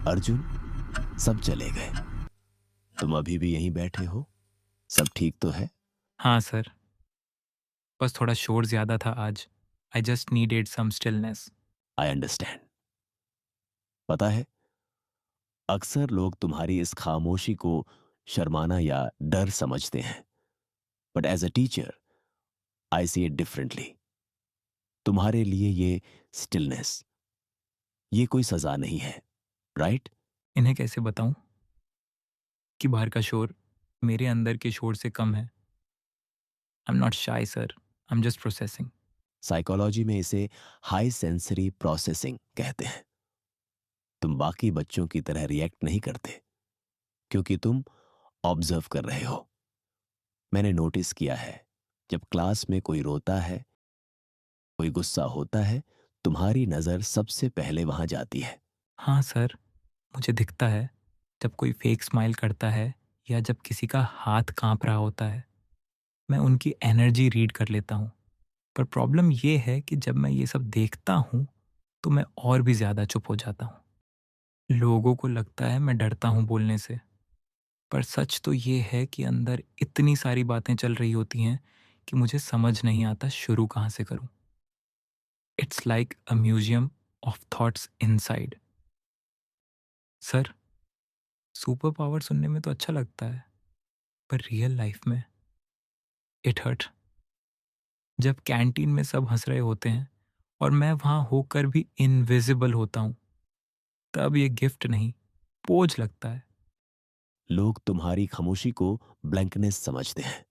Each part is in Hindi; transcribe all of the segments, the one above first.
अर्जुन, सब चले गए। तुम अभी भी यहीं बैठे हो? सब ठीक तो है? हाँ सर, बस थोड़ा शोर ज़्यादा था आज। I just needed some stillness. I understand. पता है, अक्सर लोग तुम्हारी इस खामोशी को शर्माना या डर समझते हैं, but as a teacher I see it differently. तुम्हारे लिए ये स्टिलनेस, ये कोई सजा नहीं है, राइट? इन्हें कैसे बताऊँ कि बाहर का शोर मेरे अंदर के शोर से कम है? I am not shy sir, I am just processing. Psychology में इसे हाई सेंसरी प्रोसेसिंग कहते हैं। तुम बाकी बच्चों की तरह रिएक्ट नहीं करते, क्योंकि तुम ऑब्जर्व कर रहे हो। मैंने नोटिस किया है, जब क्लास में कोई रोता है, कोई गुस्सा होता है, तुम्हारी नजर सबसे पहले वहां जाती है। हाँ सर, मुझे दिखता है जब कोई फेक स्माइल करता है या जब किसी का हाथ काँप रहा होता है। मैं उनकी एनर्जी रीड कर लेता हूँ। पर प्रॉब्लम ये है कि जब मैं ये सब देखता हूँ, तो मैं और भी ज़्यादा चुप हो जाता हूँ। लोगों को लगता है मैं डरता हूँ बोलने से, पर सच तो ये है कि अंदर इतनी सारी बातें चल रही होती हैं कि मुझे समझ नहीं आता शुरू कहाँ से करूँ। It's like a museum of thoughts inside. Sir, super power सुनने में तो अच्छा लगता है, पर रियल लाइफ में इट हर्ट। जब कैंटीन में सब हंस रहे होते हैं और मैं वहाँ होकर भी इनविजिबल होता हूँ, तब ये गिफ्ट नहीं, बोझ लगता है। लोग तुम्हारी खामोशी को ब्लैंकनेस समझते हैं,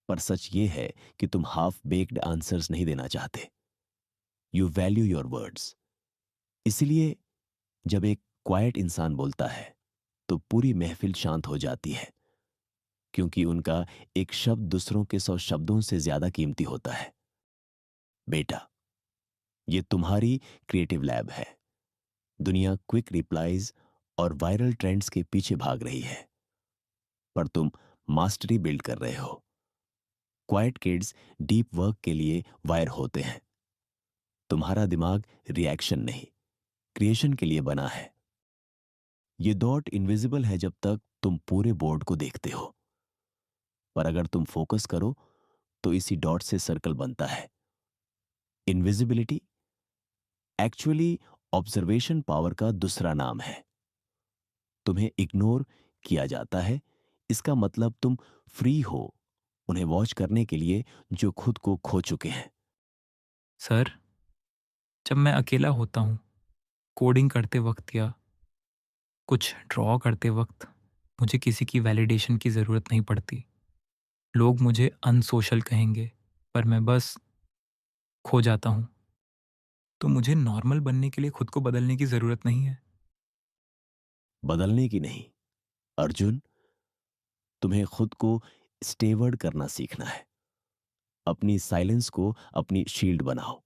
पर सच ये है कि तुम हाफ बेक्ड आंसर्स नहीं देना चाहते। You value your words. इसलिए जब एक क्वाइट इंसान बोलता है, तो पूरी महफिल शांत हो जाती है, क्योंकि उनका एक शब्द दूसरों के 100 शब्दों से ज्यादा कीमती होता है। बेटा, ये तुम्हारी क्रिएटिव लैब है। दुनिया क्विक रिप्लाईज और वायरल ट्रेंड्स के पीछे भाग रही है, पर तुम मास्टरी बिल्ड कर रहे हो। क्वाइट किड्स डीप वर्क के लिए वायर होते हैं। तुम्हारा दिमाग रिएक्शन नहीं, क्रिएशन के लिए बना है। ये डॉट इनविजिबल है जब तक तुम पूरे बोर्ड को देखते हो, पर अगर तुम फोकस करो तो इसी डॉट से सर्कल बनता है। इनविजिबिलिटी एक्चुअली ऑब्जर्वेशन पावर का दूसरा नाम है। तुम्हें इग्नोर किया जाता है, इसका मतलब तुम फ्री हो उन्हें वॉच करने के लिए जो खुद को खो चुके हैं। सर, जब मैं अकेला होता हूँ, कोडिंग करते वक्त या कुछ ड्रॉ करते वक्त, मुझे किसी की वैलिडेशन की ज़रूरत नहीं पड़ती। लोग मुझे अनसोशल कहेंगे, पर मैं बस खो जाता हूँ। तो मुझे नॉर्मल बनने के लिए खुद को बदलने की ज़रूरत नहीं है। बदलने की नहीं, अर्जुन, तुम्हें खुद को स्टेवर्ड करना सीखना है। अपनी साइलेंस को अपनी शील्ड बनाओ।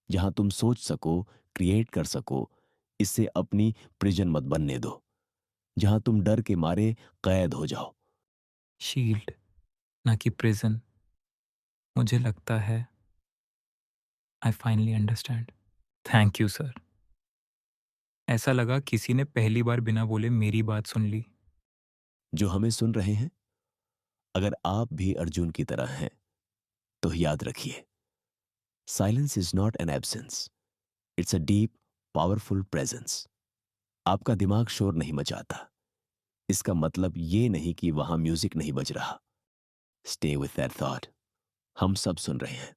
जहां तुम सोच सको, क्रिएट कर सको, इससे अपनी प्रिजन मत बनने दो, जहां तुम डर के मारे कैद हो जाओ। शील्ड, ना कि प्रिज़न। मुझे लगता है I finally understand. Thank you sir. ऐसा लगा किसी ने पहली बार बिना बोले मेरी बात सुन ली। जो हमें सुन रहे हैं, अगर आप भी अर्जुन की तरह हैं, तो याद रखिए, silence is not an absence, it's a deep powerful presence. आपका दिमाग शोर नहीं मचाता, इसका मतलब ये नहीं कि वहां म्यूजिक नहीं बज रहा। Stay with that thought. हम सब सुन रहे हैं।